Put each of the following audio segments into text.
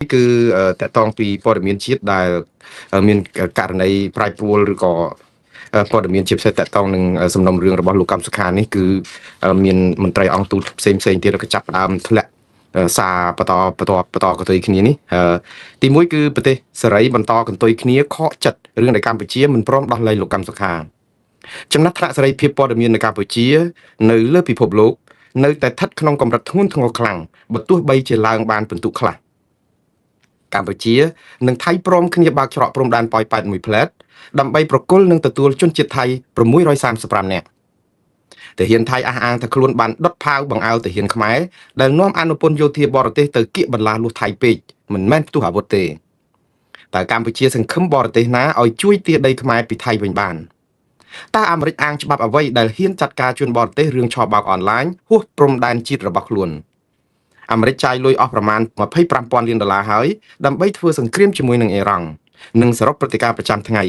គឺតកតងពីព័ត៌មានជាតិដែលមានករណីប្រែប្រួលឬក៏ព័ត៌មានជាពិសេសតកតងនឹងសំណុំរឿងរបស់លោកកម្មសុខានេះគឺមានមន្ត្រីអង្គទូតផ្សេងទៀតក៏ចាប់ផ្ដើមធ្លាក់សារបន្តកន្ទុយគ្នានេះទីមួយគឺប្រទេសសេរីបន្តកន្ទុយគ្នាខកចិត្តរឿងដែលកម្ពុជាមិនព្រមដោះលែងលោកកម្មសុខាចំណាត់ថ្នាក់សេរីភាពព័ត៌មាននៅកម្ពុជានៅលើពិភពលោកនៅតែស្ថិតក្នុងកម្រិតធ្ងន់ធ្ងរខ្លាំងបើទោះបីជាឡើងបានពិន្ទុខ្លះកម្ពុជានិងថៃព្រមគ្នាបើកច្រកព្រំដែនប៉ោយប៉ែតមួយផ្លែតដើម្បីប្រគល់និងទទួលជនជាតិថៃ635នាក់ទាហានថៃអះអាងថាខ្លួនបានដុតផាវបង្អើលទាហានខ្មែរដែលនាំអនុពន្ធយោធាបរទេសទៅគៀកបន្លាស់លួសថៃពេកមិនមែនផ្ទុះអាវុធទេតើកម្ពុជាសង្ឃឹមបរទេសណាឲ្យជួយទាដីខ្មែរពីថៃវិញបានតើអាមេរិកអាងច្បាប់អ្វីដែលហ៊ានចាត់ការជនបរទេសរឿងឆបោកអនឡាញហួសព្រំដែនជាតិរបស់ខ្លួនអាមេរិកចាយលុយអស់ប្រមាណ25,000 លានដុល្លារហើយដើម្បីធ្វើសង្គ្រាមជាមួយនឹងអ៊ីរ៉ង់និងសរុបព្រឹត្តិការណ៍ប្រចាំថ្ងៃ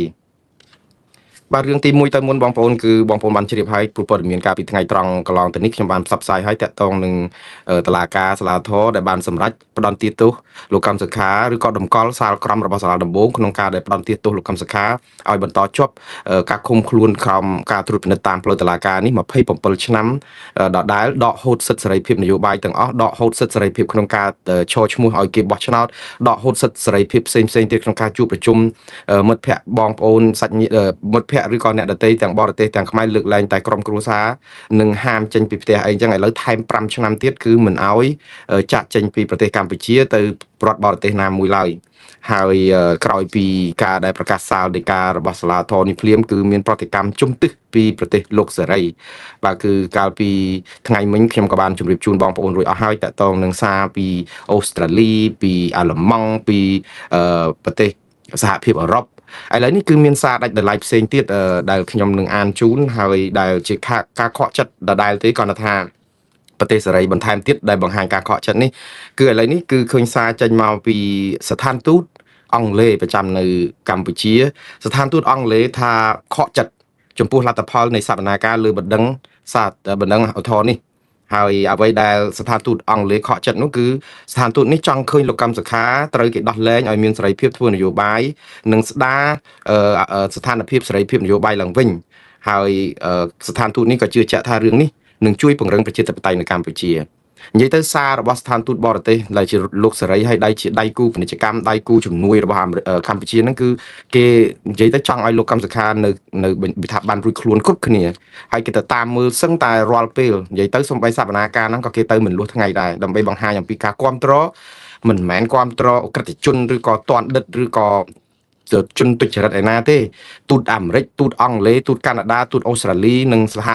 បាទរឿងទី1ទៅមុនបងប្អូនគឺបងប្អូនបានជ្រាបហើយព័ត៌មានការពីថ្ងៃត្រង់កន្លងទៅនេះខ្ញុំបានផ្សព្វផ្សាយឲ្យតាក់ទងនឹងតុលាការសាលាធរដែលបានសម្រេចផ្តន្ទាទោសលោកកម្មសុខាឬក៏តម្កល់សាលក្រមរបស់សាលាដំបងក្នុងការដែលផ្តន្ទាទោសលោកកម្មសុខាឲ្យបន្តជាប់ការឃុំខ្លួនក្រោមការត្រួតពិនិត្យតាមផ្លូវតុលាការនេះ27ឆ្នាំដដែលដកហូតសិទ្ធិសេរីភាពនយោបាយទាំងអស់ដកហូតសិទ្ធិសេរីភាពក្នុងការឈរឈ្មោះឲ្យគេបោះឆ្នោតដកហូតសិទ្ធិសេរីភាពផ្សេងទៀតក្នុងការជួបប្រជុំមិត្តភ័ក្តិបងប្អូនសាច់ញាតិមិត្តភ័ក្តិឬក៏អ្នកដទៃទាំងបរទេសទាំងខ្មែរលើកលែងតែក្រុមគ្រួសារនឹងហាមចេញពីផ្ទះអីចឹងឥឡូវថែម5ឆ្នាំទៀតគឺមិនអោយចាក់ចេញពីប្រទេសកម្ពុជាទៅប្រទេសបរទេសណាមួយឡើយហើយក្រោយពីការដែលប្រកាសសាលដីការបស់សាលាធរនេះភ្លាមគឺមានប្រតិកម្មជំទឹះពីប្រទេសលោកសេរីបាទគឺកាលពីថ្ងៃមិញខ្ញុំក៏បានជម្រាបជូនបងប្អូនរួចអស់ហើយតកតងនឹងសារពីអូស្ត្រាលីពីអាល្លឺម៉ង់ពីប្រទេសសហភាពអឺរ៉ុបឥឡូវនេះគឺមានសារដាច់ដោយឡែកផ្សេងទៀតដែលខ្ញុំនឹងអានជូនហើយដែលជាការខកចិត្តដដែលទេគាត់ថាប្រទេសសេរីបន្ថែមទៀតដែលបង្ហាញការខកចិត្តនេះគឺឥឡូវនេះគឺឃើញសារចេញមកពីស្ថានទូតអង់គ្លេសប្រចាំនៅកម្ពុជាស្ថានទូតអង់គ្លេសថាខកចិត្តចំពោះលទ្ធផលនៃសវនាការលើបណ្ដឹងឧទ្ធរណ៍នេះហើយអ្វីដែលស្ថានទូតអង់គ្លេសខកចិត្តនោះគឺស្ថានទូតនេះចង់ឃើញលោកកម្មសុខាត្រូវគេដោះលែងឲ្យមានសេរីភាពធ្វើនយោបាយនិងស្ដារស្ថានភាពសេរីភាពនយោបាយឡើងវិញហើយស្ថានទូតនេះក៏ជឿជាក់ថារឿងនេះនឹងជួយពង្រឹងប្រជាធិបតេយ្យនៅកម្ពុជានិយាយទៅសាររបស់ស្ថានទូតបរទេសដែលជាលោកសេរីហើយជាដៃគូពាណិជ្ជកម្មដៃគូជំនួយរបស់កម្ពុជាហ្នឹងគឺគេនិយាយទៅចង់ឲ្យលោកកម្មសុខានៅវិថាបានរួចខ្លួនគ្រប់គ្នាហើយគេទៅតាមមើលសឹងតែរាល់ពេលនិយាយទៅសំបីសវនាការហ្នឹងក៏គេទៅមិនលួសថ្ងៃដែរដើម្បីបង្ហាញអំពីការគ្រប់គ្រងមិនមែនគ្រប់គ្រងអក្រិតជនឬក៏តន់ដិតឬក៏ជនទុច្ចរិតឯណាទេទូតអាមេរិកទូតអង់គ្លេសទូតកាណាដាទូតអូស្ត្រាលីនិងសហ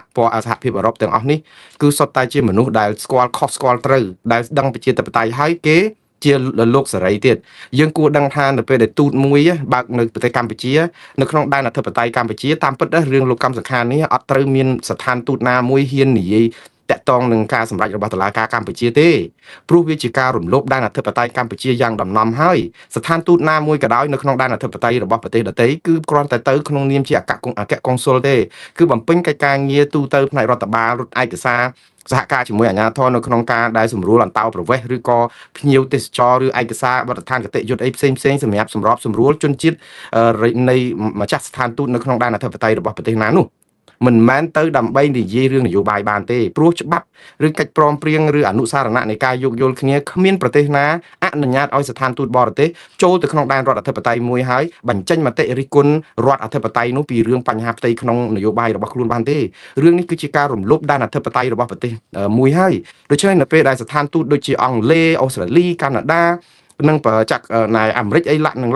ភាពអឺរ៉ុបទាំងអស់នេះគឺសុទ្ធតែជាមនុស្សដែលស្គាល់ខុសស្គាល់ត្រូវដែលដឹងប្រជាធិបតេយ្យហើយគេជាលោកសេរីទៀតយើងគួរដឹងថានៅពេលដែលទូតមួយបើកនៅប្រទេសកម្ពុជានៅក្នុងដែនអធិបតេយ្យកម្ពុជាតាមពិតរឿងលោកកម្មសុខានេះអត់ត្រូវមានស្ថានទូតណាមួយហ៊ាននិយាយតាក់ទងនឹងការសម្រេចរបស់តុលាការកម្ពុជាទេព្រោះវាជាការរំលោភដែនអធិបតេយ្យកម្ពុជាយ៉ាងដំណំហើយស្ថានទូតណាមួយក៏ដោយនៅក្នុងដែនអធិបតេយ្យរបស់ប្រទេសដទៃគឺគ្រាន់តែទៅក្នុងនាមជាអគ្គកុងស៊ុលទេគឺបំពេញកិច្ចការងារទូទៅផ្នែករដ្ឋបាលរត់ឯកសារសហការជាមួយអាជ្ញាធរនៅក្នុងការដែលសម្រួលអន្តោប្រវេសន៍ឬក៏ភ្ញៀវទេសចរឬឯកសារបទដ្ឋានគតិយុត្តអីផ្សេងសម្រាប់សម្របសម្រួលជនជាតិនៃម្ចាស់ស្ថានទូតនៅក្នុងដែនអធិបតេយ្យរបស់ប្រទេសណានោះមិនមែនទៅដើម្បីនិយាយរឿងនយោបាយបានទេព្រោះច្បាប់ឬកិច្ចព្រមព្រៀងឬអនុសារណៈនៃការយោគយល់គ្នាគ្មានប្រទេសណាអនុញ្ញាតឲ្យស្ថានទូតបរទេសចូលទៅក្នុងដែនរដ្ឋអធិបតេយ្យមួយហើយបញ្ចេញមតិរិះគន់រដ្ឋអធិបតេយ្យនោះពីរឿងបញ្ហាផ្ទៃក្នុងនយោបាយរបស់ខ្លួនបានទេរឿងនេះគឺជាការរំលោភដែនអធិបតេយ្យរបស់ប្រទេសមួយហើយដូច្នេះនៅពេលដែលស្ថានទូតដូចជាអង់គ្លេសអូស្ត្រាលីកាណាដានឹងចាក់ណែអាមេរិកអីឡាក់ហ្នឹង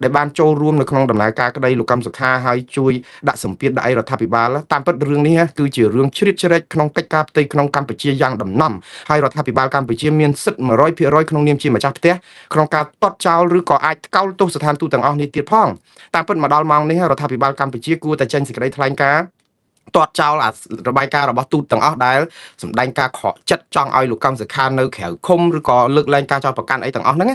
ដែលបានចូលរួមនៅក្នុងដំណើរការក្តីលោកកម្មសុខាហើយជួយដាក់សម្ពាធដាក់អីរដ្ឋាភិបាលតាមពិតរឿងនេះគឺជារឿងជ្រៀតជ្រែកក្នុងកិច្ចការផ្ទៃក្នុងកម្ពុជាយ៉ាងដំណំហើយរដ្ឋាភិបាលកម្ពុជាមានសិទ្ធិ 100% ក្នុងនាមជាម្ចាស់ផ្ទះក្នុងការទាត់ចោលឬក៏អាចថ្កោលទោសស្ថានទូតទាំងអស់នេះទៀតផងតាមពិតមកដល់ម៉ោងនេះរដ្ឋាភិបាលកម្ពុជាគួរតែចេញសេចក្តីថ្លែងការណ៍ទាត់ចោលរបាយការណ៍របស់ទូតទាំងអស់ដែលសម្ដែងការខកចិត្តចង់ឲ្យលោកកម្មសុខានៅក្រៅឃុំឬក៏លើកលែងការចោទប្រកាន់អីទាំងអស់ហ្នឹង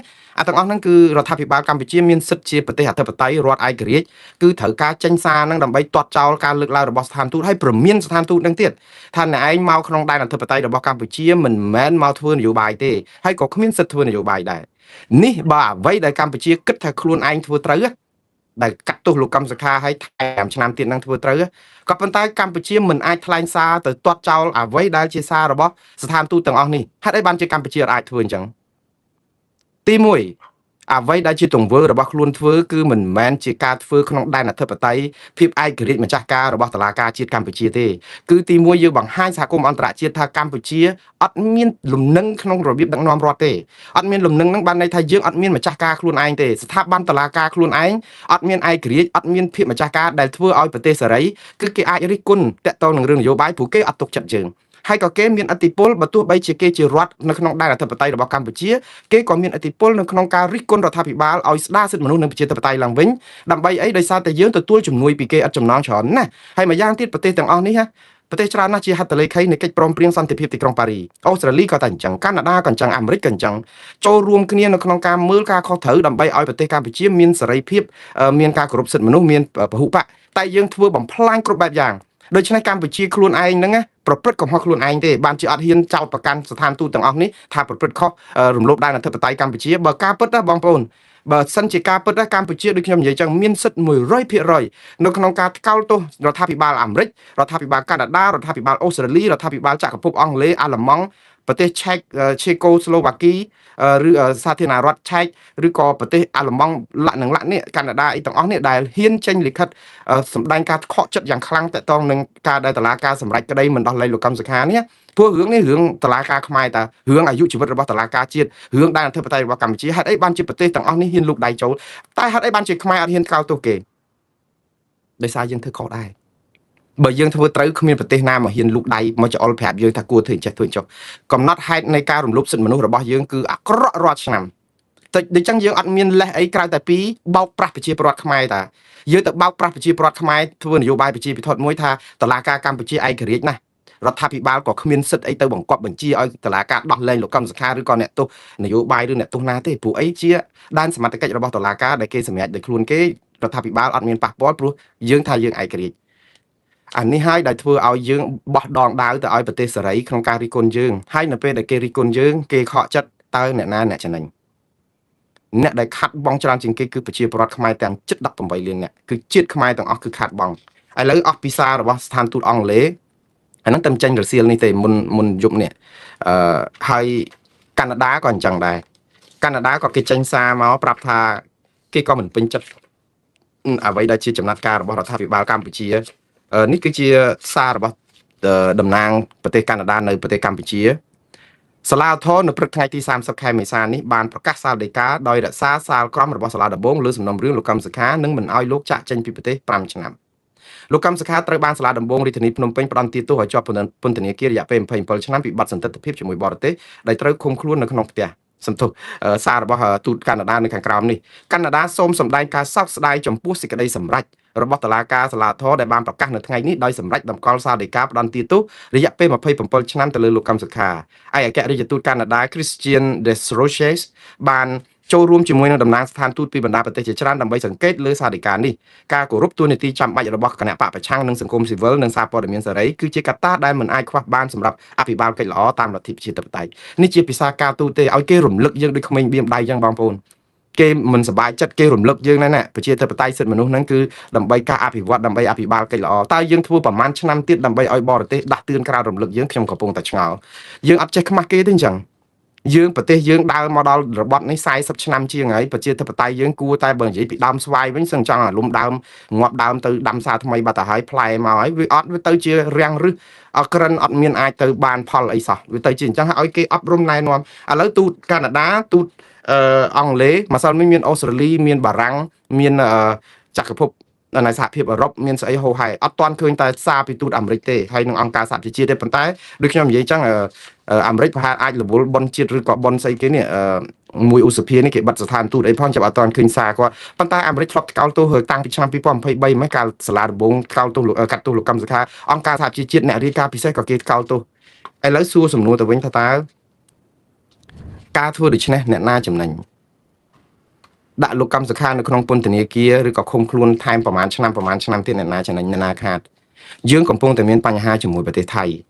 ទាំងអស់ហ្នឹងគឺរដ្ឋាភិបាលកម្ពុជាមានសិទ្ធិជាប្រទេសអធិបតេយ្យរដ្ឋឯករាជ្យគឺត្រូវការចេញសារហ្នឹងដើម្បីទាត់ចោលការលើកឡើងរបស់ស្ថានទូតហើយព្រមានស្ថានទូតហ្នឹងទៀតថាអ្នកឯងមកក្នុងដែនអធិបតេយ្យរបស់កម្ពុជាមិនមែនមកធ្វើនយោបាយទេហើយក៏គ្មានសិទ្ធិធ្វើនយោបាយដែរ នេះបើអ្វីដែលកម្ពុជាគិតថាខ្លួនឯងធ្វើត្រូវដែលកាត់ទោសលោកកម្មសខាឲ្យ5ឆ្នាំទៀតនឹងធ្វើត្រូវក៏ប៉ុន្តែកម្ពុជាមិនអាចថ្លែងសារទៅទាត់ចោលអ្វីដែលជាសាររបស់ស្ថានទូតទាំងអស់នេះហេតុអីបានជាកម្ពុជាអាចធ្វើអញ្ចឹងទី1អ្វីដែលជាទង្វើរបស់ខ្លួនធ្វើគឺមិនមែនជាការធ្វើក្នុងដែនអធិបតេយ្យភាពឯករាជ្យម្ចាស់ការរបស់តុលាការជាតិកម្ពុជាទេគឺទី1យើងបង្ហាញសហគមន៍អន្តរជាតិថាកម្ពុជាអត់មានលំនឹងក្នុងរបៀបដឹកនាំរដ្ឋទេអត់មានលំនឹងនឹងបានន័យថាយើងអត់មានម្ចាស់ការខ្លួនឯងទេស្ថាប័នតុលាការខ្លួនឯងអត់មានឯករាជ្យអត់មានភាពម្ចាស់ការដែលធ្វើឲ្យប្រទេសសេរីគឺគេអាចរិះគន់តាក់ទងនឹងរឿងនយោបាយព្រោះគេអត់ទុកចិត្តយើងហើយក៏គេមានឥទ្ធិពលបើទោះបីជាគេជារដ្ឋនៅក្នុងដែនអធិបតេយ្យរបស់កម្ពុជាគេក៏មានឥទ្ធិពលនៅក្នុងការរិះគន់រដ្ឋាភិបាលឲ្យស្ដារសិទ្ធិមនុស្សនិងប្រជាធិបតេយ្យឡើងវិញដើម្បីអីដោយសារតែយើងទទួលជំនួយពីគេឥតចំណងច្រើនណាស់ហើយម្យ៉ាងទៀតប្រទេសទាំងអស់នេះប្រទេសច្រើនណាស់ជាហត្ថលេខីនៃកិច្ចព្រមព្រៀងសន្តិភាពទីក្រុងប៉ារីអូស្ត្រាលីក៏តែអញ្ចឹងកាណាដាក៏អញ្ចឹងអាមេរិកក៏អញ្ចឹងចូលរួមគ្នានៅក្នុងការមើលការខុសត្រូវដើម្បីឲ្យប្រទេសកម្ពុជាមានសេរីភាពមានការគោរពសិទ្ធិមនុស្សមានពហុបកតែយើងធ្វើបំផ្លាញគ្រប់បែបយ៉ាងដូច្នេះកម្ពុជាខ្លួនឯងហ្នឹងប្រព្រឹត្តកំហុសខ្លួនឯងទេបានជាអត់ហ៊ានចោទប្រកាន់ស្ថានទូតទាំងអស់នេះថាប្រព្រឹត្តខុសរំលោភដែនអធិបតេយ្យកម្ពុជាបើការពិតណាបងប្អូនបើសិនជាការពិតណាកម្ពុជាដូចខ្ញុំនិយាយចឹងមានសិទ្ធិ 100% នៅក្នុងការថ្កោលទោសរដ្ឋាភិបាលអាមេរិករដ្ឋាភិបាលកាណាដារដ្ឋាភិបាលអូស្ត្រាលីរដ្ឋាភិបាលចក្រភពអង់គ្លេសអាល្លឺម៉ង់ប្រទេសឆេកូស្លូវ៉ាគីឬសាធារណរដ្ឋឆែកឬក៏ប្រទេសអាល្លឺម៉ង់ឡាក់នេះកាណាដាអីទាំងអស់នេះដែលហ៊ានចេញលិខិតសម្ដែងការខកចិត្តយ៉ាងខ្លាំងតាក់ទងនឹងការដែលតុលាការសម្រេចក្តីមិនដោះលែងលោកកម្មសខានេះព្រោះរឿងនេះរឿងតុលាការខ្មែរតារឿងអាយុជីវិតរបស់តុលាការជាតិរឿងដែនអធិបតេយ្យរបស់កម្ពុជាហេតុអីបានជាប្រទេសទាំងអស់នេះហ៊ានលូកដៃចូលតែហេតុអីបានជាខ្មែរអត់ហ៊ានថ្កោលទោសគេដោយសារយើងធ្វើខុសដែរបើយើងធ្វើត្រូវគ្មានប្រទេសណាមកហ៊ានលូកដៃមកចោលប្រាប់យើងថាគួរធ្វើចេះធ្វើចុះកំណត់ហេតុនៃការរំលោភសិទ្ធិមនុស្សរបស់យើងគឺអាក្រក់រាល់ឆ្នាំតែដូចចឹងយើងអត់មានលេសអីក្រៅតែពីបោកប្រាស់ប្រជាពលរដ្ឋខ្មែរតាយើងទៅបោកប្រាស់ប្រជាពលរដ្ឋខ្មែរធ្វើនយោបាយប្រជាពិធមួយថាតុលាការកម្ពុជាឯករាជ្យណាស់រដ្ឋាភិបាលក៏គ្មានសិទ្ធិអីទៅបង្គាប់បញ្ជាឲ្យតុលាការដោះលែងលោកកម្មសខាឬក៏អ្នកទោសនយោបាយឬអ្នកទោសណាទេព្រោះអីជាដែនសមត្ថកិច្ចរបស់តុលាការដែលគេសម្រេចដោយខ្លួនគេរដ្ឋាភិបាលអត់មានប៉ះពាល់ព្រោះយើងថាយើងឯករាជ្យអានេះហើយដែលធ្វើឲ្យយើងបោះដងដាវទៅឲ្យប្រទេសសេរីក្នុងការរិះគន់យើងហើយនៅពេលដែលគេរិះគន់យើងគេខកចិត្តតើអ្នកណាអ្នកចំណេញអ្នកដែលខាត់បងច្រើនជាងគេគឺប្រជាពលរដ្ឋខ្មែរទាំងជិត18លានអ្នកគឺជាតិខ្មែរទាំងអស់គឺខាត់បងឥឡូវអស់ពីសាររបស់ស្ថានទូតអង់គ្លេសអាហ្នឹងតែចេញរសៀលនេះទេមុនយប់នេះហើយកាណាដាក៏អញ្ចឹងដែរកាណាដាក៏គេចេញសារមកប្រាប់ថាគេក៏មិនពេញចិត្តអ្វីដែលជាចំណាត់ការរបស់រដ្ឋាភិបាលកម្ពុជានេះគឺជាសាររបស់តំណាងប្រទេសកាណាដានៅប្រទេសកម្ពុជាសាលាឧទ្ធរណ៍នៅព្រឹកថ្ងៃទី30ខែមេសានេះបានប្រកាសសាលដីកាដោយរក្សាសាលក្រមរបស់សាលាដំបងលើសំណុំរឿងលោកកម្មសខានិងមិនអោយលោកចាក់ចេញពីប្រទេស5ឆ្នាំលោកកម្មសខាត្រូវបានសាលាដំបងរាជធានីភ្នំពេញផ្តន្ទាទោសឲ្យជាប់ពន្ធនាគាររយៈពេល27ឆ្នាំពីបទសន្តិទ្ធភាពជាមួយបរទេសដែលត្រូវឃុំខ្លួននៅក្នុងផ្ទះសំទោសសាររបស់ទូតកាណាដានៅខាងក្រោមនេះកាណាដាសូមសម្ដែងការសោកស្ដាយចំពោះសេចក្តីសម្រេចរបស់តុលាការសាលាធរដែលបានប្រកាសនៅថ្ងៃនេះដោយសម្រេចតម្កល់សាលដីកាផ្តន្ទាទោសរយៈពេល27ឆ្នាំទៅលើលោកកម្មសខាឯអគ្គរដ្ឋទូតកាណាដា Christian Desroches បានចូលរួមជាមួយនឹងតំណាងស្ថានទូតពីបណ្ដាប្រទេសជាច្រើនដើម្បីសង្កេតលើសាលដីកានេះការគោរពទួនាទីចាំបាច់របស់គណៈបកប្រឆាំងនិងសង្គមស៊ីវិលនិងសារព័ត៌មានសេរីគឺជាកត្តាដែលមិនអាចខ្វះបានសម្រាប់អភិបាលកិច្ចល្អតាមលទ្ធិប្រជាធិបតេយ្យនេះជាភាសាការទូតទេឲ្យគេរំលឹកយើងដូចក្មេងបៀមដៃចឹងបងប្អូនគេមិនសប្បាយចិត្តគេរំលឹកយើងណាប្រជាធិបតេយ្យសិទ្ធិមនុស្សហ្នឹងគឺដើម្បីការអភិវឌ្ឍដើម្បីអភិបាលកិច្ចល្អតើយើងធ្វើប្រមាណឆ្នាំទៀតដើម្បីឲ្យបរទេសដាស់តឿនក្រៅរំលឹកយើងខ្ញុំកំពុងតែឆ្ងល់យើងអត់ចេះខ្មាស់គេទេអញ្ចឹងយើងប្រទេសយើងដើរមកដល់របបនេះ40ឆ្នាំជាងហើយប្រជាធិបតេយ្យយើងគួរតែបើនិយាយពីដើមស្វាយវិញសឹងចង់អាលុំដើមងាប់ដើមទៅដាំសារថ្មីបាត់ទៅហើយផ្លែមកហើយវាអត់វាទៅជារាំងរឹសអក្រិនអត់មានអាចទៅបានផលអីសោះវាទៅជាអញ្ចឹងឲ្យគេអប់រំណែនាំឥឡូវទូតកាណាដាទូតអង់គ្លេសម្សិលមិញមានអូស្ត្រាលីមានបារាំងមានចក្រភពនៅសហភាពអឺរ៉ុបមានស្អីហូហែអត់ទាន់ឃើញតែសារពីទូតអាមេរិកទេហើយនឹងអង្គការសហប្រជាជាតិទេប៉ុន្តែដូចខ្ញុំនិយាយចឹងអាមេរិកប្រហែលអាចរវល់បនជាតិឬក៏បនស្អីគេនេះមួយឧសភានេះគេបិទស្ថានទូតអីផងចាប់អត់ទាន់ឃើញសារគាត់ប៉ុន្តែអាមេរិកធ្លាប់ថ្កោលទោសតាំងពីឆ្នាំ2023មកកាលសាលាដំបងថ្កោលទោសកាត់ទោសលោកកម្មសខាអង្គការសហប្រជាជាតិអ្នករាយការណ៍ពិសេសក៏គេថ្កោលទោសឥឡូវសួរសំណួរទៅវិញថាតើការធ្វើដូច្នេះអ្នកណាចំណេញដាក់លោកកម្មសខានៅក្នុងពន្ធនាគារឬក៏ឃុំខ្លួនថែមប្រហែលឆ្នាំទៀតអ្នកណាចំណេញអ្នកណាខាតយើងកំពុងតែមានបញ្ហាជាមួយប្រទេសថៃ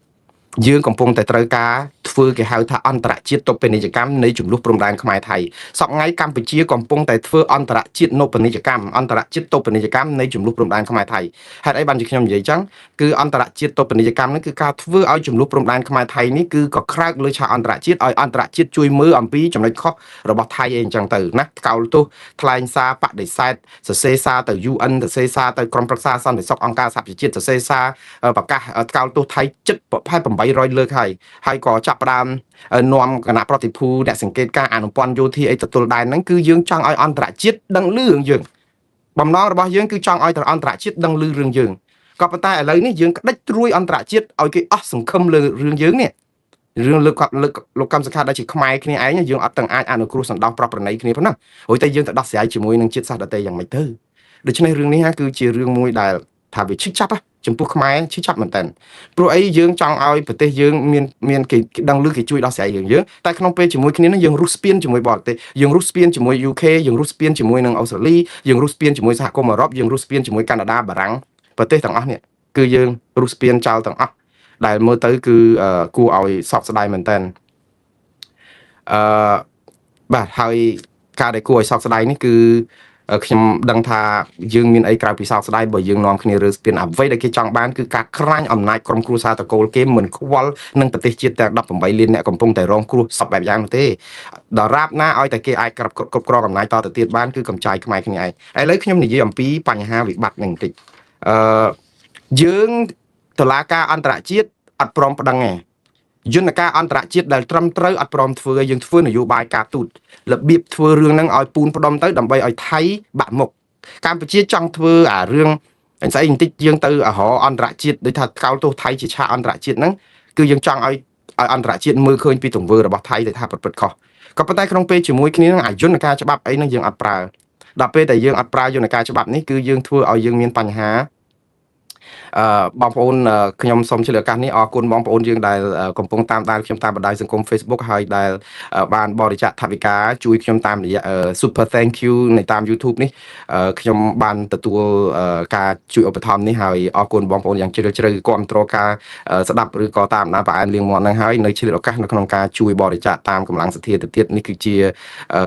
យើងកំពុងតែត្រូវការធ ធ្វើគេហៅថាអន្តរជាតិតុបនីយកម្មនៃចំនួនព្រំដែនខ្មែរថៃសប្តាហ៍កម្ពុជាកំពុងតែធ្វើអន្តរជាតិនុបនីយកម្មអន្តរជាតិតុបនីយកម្មនៃចំនួនព្រំដែនខ្មែរថៃហេតុអីបានជាខ្ញុំនិយាយចឹងគឺអន្តរជាតិតុបនីយកម្មនេះគឺការធ្វើឲ្យចំនួនព្រំដែនខ្មែរថៃនេះគឺក៏ក្រើកលើឆាកអន្តរជាតិឲ្យអន្តរជាតិជួយមើលអំពីចំណុចខុសរបស់ថៃអីអញ្ចឹងទៅណាកោលទោសថ្លែងសារបដិសេធសរសេរសារទៅ UN សរសេរសារទៅក្រុមប្រឹក្សាសន្តិសុខអង្គការសហប្រជាជាតិសរសេរសារប្រកាសកោលទោសថៃជិតប្រហែល800លើកហើយក៏ចាប់ផ្ដើមនាំគណៈប្រតិភូអ្នកសង្កេតការអនុព័ន្ធយោធាអីទទួលដែនហ្នឹងគឺយើងចង់ឲ្យអន្តរជាតិដឹងលឺរឿងយើងបំណងរបស់យើងគឺចង់ឲ្យអន្តរជាតិដឹងលឺរឿងយើងក៏ប៉ុន្តែឥឡូវនេះយើងក្តិចត្រួយអន្តរជាតិឲ្យគេអស់សង្ឃឹមលើរឿងយើងនេះរឿងលើកលោកកម្មសខាដែលជាខ្មែរគ្នាឯងយើងអត់ទាំងអាចអនុគ្រោះសណ្ដោះប្រប្រណីគ្នាប៉ុណ្ណាហើយតែយើងទៅដោះស្រាយជាមួយនឹងជាតិសាសន៍ដទៃយ៉ាងម៉េចទៅដូច្នេះរឿងនេះគឺជារឿងមួយដែលថាវាឈឺចាប់ចំពោះខ្មែរឈឺចាប់មែនតើព្រោះអីយើងចង់ឲ្យប្រទេសយើងមានគេដឹងឮគេជួយដោះស្រាយរឿងយើងតែក្នុងពេលជាមួយគ្នានឹងយើងរុះស្ពានជាមួយបរទេសយើងរុះស្ពានជាមួយ UK យើងរុះស្ពានជាមួយនឹងអូស្ត្រាលីយើងរុះស្ពានជាមួយសហគមន៍អឺរ៉ុបយើងរុះស្ពានជាមួយកាណាដាបារាំងប្រទេសទាំងអស់នេះគឺយើងរុះស្ពានចោលទាំងអស់ដែលមើលទៅគឺគួរឲ្យសោកស្ដាយមែនតើបាទហើយការដែលគួរឲ្យសោកស្ដាយនេះគឺខ្ញុំដឹងថាយើងមានអីក្រៅពីសោកស្ដាយបើយើងនាំគ្នារើស្ពានអ្វីដែលគេចង់បានគឺការក្រាញអំណាចក្រុមគ្រួសារតកូលគេមិនខ្វល់នឹងប្រទេសជាតិទាំង18លានអ្នកកំពុងតែរងគ្រោះសពបែបយ៉ាងនោះទេដល់រាបណាឲ្យតែគេអាចគ្រប់គ្រងអំណាចតទៅទៀតបានគឺកំចាយខ្មែរគ្នាឯងឥឡូវខ្ញុំនិយាយអំពីបញ្ហាវិបត្តិនឹងបន្តិចយើងតុលាការអន្តរជាតិអត់ព្រមប្តឹងទេយន្តការអន្តរជាតិដែលត្រឹមត្រូវអត់ព្រមធ្វើយើងធ្វើនយោបាយការទូតរបៀបធ្វើរឿងហ្នឹងឲ្យពូនផ្ដុំទៅដើម្បីឲ្យថៃបាក់មុខកម្ពុជាចង់ធ្វើអារឿងស្អីបន្តិចយើងទៅរកអន្តរជាតិដូចថាកោលទោសថៃជាឆាកអន្តរជាតិហ្នឹងគឺយើងចង់ឲ្យអន្តរជាតិមើលឃើញពីទង្វើរបស់ថៃដែលថាប្រព្រឹត្តខុសក៏ប៉ុន្តែក្នុងពេលជាមួយគ្នានឹងអាយន្តការច្បាប់អីហ្នឹងយើងអត់ប្រើដល់ពេលដែលយើងអត់ប្រើយន្តការច្បាប់នេះគឺយើងធ្វើឲ្យយើងមានបញ្ហាបងប្អូនខ្ញុំសូមជម្រាបឱកាសនេះអរគុណបងប្អូនយើងដែលកំពុងតាមដានខ្ញុំតាមបណ្ដាញសង្គម Facebook ហើយដែលបានបរិច្ចាគថវិកាជួយខ្ញុំតាមរយៈ Super Thank you នៅតាម YouTube នេះខ្ញុំបានទទួលការជួយឧបត្ថម្ភនេះហើយអរគុណបងប្អូនយ៉ាងជ្រាលជ្រៅគាំទ្រការស្ដាប់ឬក៏តាមដានប្រអែមលៀងមាត់ហ្នឹងហើយនៅឆ្លៀតឱកាសនៅក្នុងការជួយបរិច្ចាគតាមកម្លាំងសទ្ធាទៅទៀតនេះគឺជា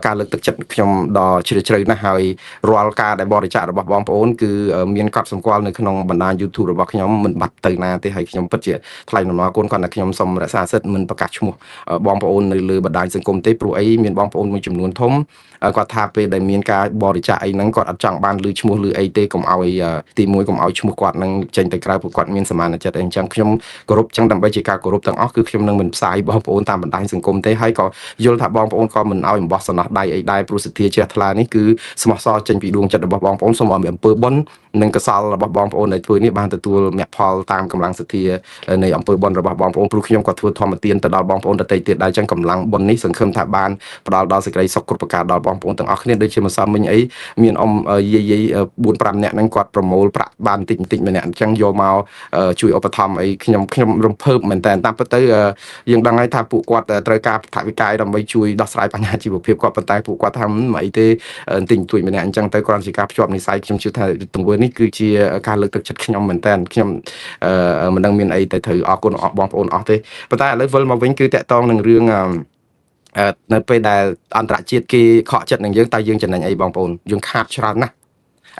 ការលើកទឹកចិត្តខ្ញុំដ៏ជ្រាលជ្រៅណាស់ហើយរាល់ការដែលបរិច្ចាគរបស់បងប្អូនគឺមានកត់សម្គាល់នៅក្នុងបណ្ដាញ YouTube របស់ខ្ញុំមិនបាត់ទៅណាទេហើយខ្ញុំពិតជាថ្លែងអំណរគុណគាត់ថាខ្ញុំសូមរក្សាសិទ្ធិមិនប្រកាសឈ្មោះបងប្អូននៅលើបណ្ដាញសង្គមទេព្រោះអីមានបងប្អូនមួយចំនួនធំគាត់ថាពេលដែលមានការបរិច្ចាគអីហ្នឹងគាត់អត់ចង់បានឮឈ្មោះឬអីទេកុំឲ្យទី1កុំឲ្យឈ្មោះគាត់នឹងចេញទៅក្រៅព្រោះគាត់មានសមានចិត្តអីអញ្ចឹងខ្ញុំគោរពចឹងដើម្បីជាការគោរពទាំងអស់គឺខ្ញុំនឹងមិនផ្សាយបងប្អូនតាមបណ្ដាញសង្គមទេហើយក៏យល់ថាបងប្អូនក៏មិនឲ្យអំបោះសំណោះដៃអីដែរព្រោះសទ្ធាជ្រះថ្លានេះគឺស្មោះសរចេញពីដួងចិត្តរបស់បងប្អូនសូមឲ្យអំពើបុណ្យនិងកុសលរបស់បងប្អូនដែលធ្វើនេះបានទទួលមគ្គផលតាមកម្លាំងសទ្ធានៃអំពើបុណ្យរបស់បងប្អូនព្រោះខ្ញុំក៏ធ្វើធម្មទានទៅដល់បងប្អូនដទៃទៀតដែរចឹងកម្លាំងបុណ្យនេះសង្ឃឹមថាបានផ្ដល់ដល់សេចក្តីសុខគ្រប់ប្រការដល់បងប្អូនទាំងអស់គ្នាដូចជាម្សិលមិញអីមានយាយ4 5នាក់ហ្នឹងគាត់ប្រមូលប្រាក់បានបន្តិចម្នាក់អញ្ចឹងយកមកជួយឧបត្ថម្ភអីខ្ញុំរំភើបមែនតើតាមពិតទៅយើងដឹងហើយថាពួកគាត់ត្រូវការថវិកាដើម្បីជួយដោះស្រាយបញ្ហាជីវភាពគាត់ប៉ុន្តែពួកគាត់ថាមិនអីទេបន្តិចតួចម្នាក់អញ្ចឹងទៅគ្រាន់ជាការភ្ជាប់និស្ស័យខ្ញុំជឿថាទង្វើនេះគឺជាការលើកទឹកចិត្តខ្ញុំមែនតើខ្ញុំមិនដឹងមានអីតែត្រូវអរគុណបងប្អូនអស់ទេប៉ុន្តែឥឡូវវិលមកវិញគឺតកតងនឹងរឿងនៅពេលដែលអន្តរជាតិគេខកចិត្តនឹងយើងតើយើងចំណេញអីបងប្អូនយើងខាតច្រើនណាស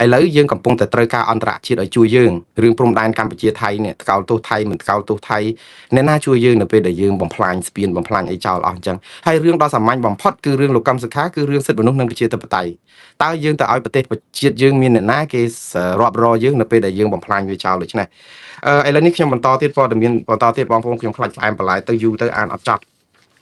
់ឥឡូវយើងកំពុងតែត្រូវការអន្តរជាតិឲ្យជួយយើងរឿងព្រំដែនកម្ពុជាថៃនេះថ្កោលទោសថៃមិនថ្កោលទោសថៃអ្នកណាជួយយើងនៅពេលដែលយើងបំផ្លាញស្ពានបំផ្លាញអីចោលអស់អញ្ចឹងហើយរឿងដ៏សាមញ្ញបំផុតគឺរឿងលោកកម្មសខាគឺរឿងសិទ្ធិមនុស្សនិងប្រជាធិបតេយ្យតើយើងទៅឲ្យប្រទេសជាតិយើងមានអ្នកណាគេរាប់រយយើងនៅពេលដែលយើងបំផ្លាញវាចោលដូច្នេះឥឡូវនេះខ្ញុំបន្តទៀតព័ត៌មានបន្តទៀតបងប្អូនខ្ញុំខ្លាចផ្អែមបន្លែទៅយូរទៅអានអត់ចប់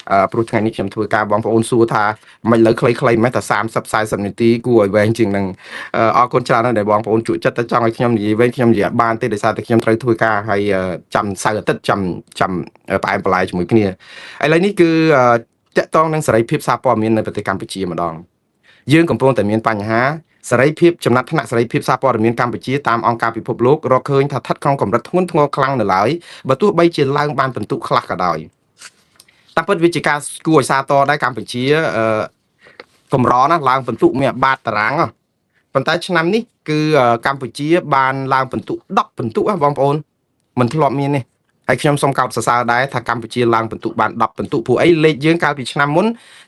ព្រោះថ្ងៃនេះខ្ញុំធ្វើការបងប្អូនសួរថាមិនលើខ្លីៗមិនតែ30 40នាទីគួរឲ្យវែងជាងនឹងអរគុណច្រើនណាស់ដែលបងប្អូនជួយចិត្តតែចង់ឲ្យខ្ញុំនិយាយវែងខ្ញុំនិយាយបានទេដោយសារតែខ្ញុំត្រូវធ្វើការហើយចាំសៅរ៍អាទិត្យចាំផ្អែមបន្លែជាមួយគ្នាឥឡូវនេះគឺតកតងនឹងសេរីភាពសារព័ត៌មាននៅប្រទេសកម្ពុជាម្ដងយើងកំពុងតែមានបញ្ហាសេរីភាពចំណាត់ថ្នាក់សេរីភាពសារព័ត៌មានកម្ពុជាតាមអង្គការពិភពលោករកឃើញថាស្ថិតក្នុងកម្រិតធ្ងន់ធ្ងរខ្លាំងនៅឡើយបើទោះបីជាឡើងបានពិន្ទុខ្លះក៏ដោយតែពិតវាជាការគួរឲ្យសាទរដែរកម្ពុជាកម្រណាស់ឡើងពិន្ទុមានបាតតារាងប៉ុន្តែឆ្នាំនេះគឺកម្ពុជាបានឡើងពិន្ទុ10ពិន្ទុបងប្អូនមិនធ្លាប់មានទេ ហើយខ្ញុំសូមកោតសរសើរដែរថាកម្ពុជាឡើងពិន្ទុបាន10ពិន្ទុព្រោះអីលេខយើងកាលពីឆ្នាំមុន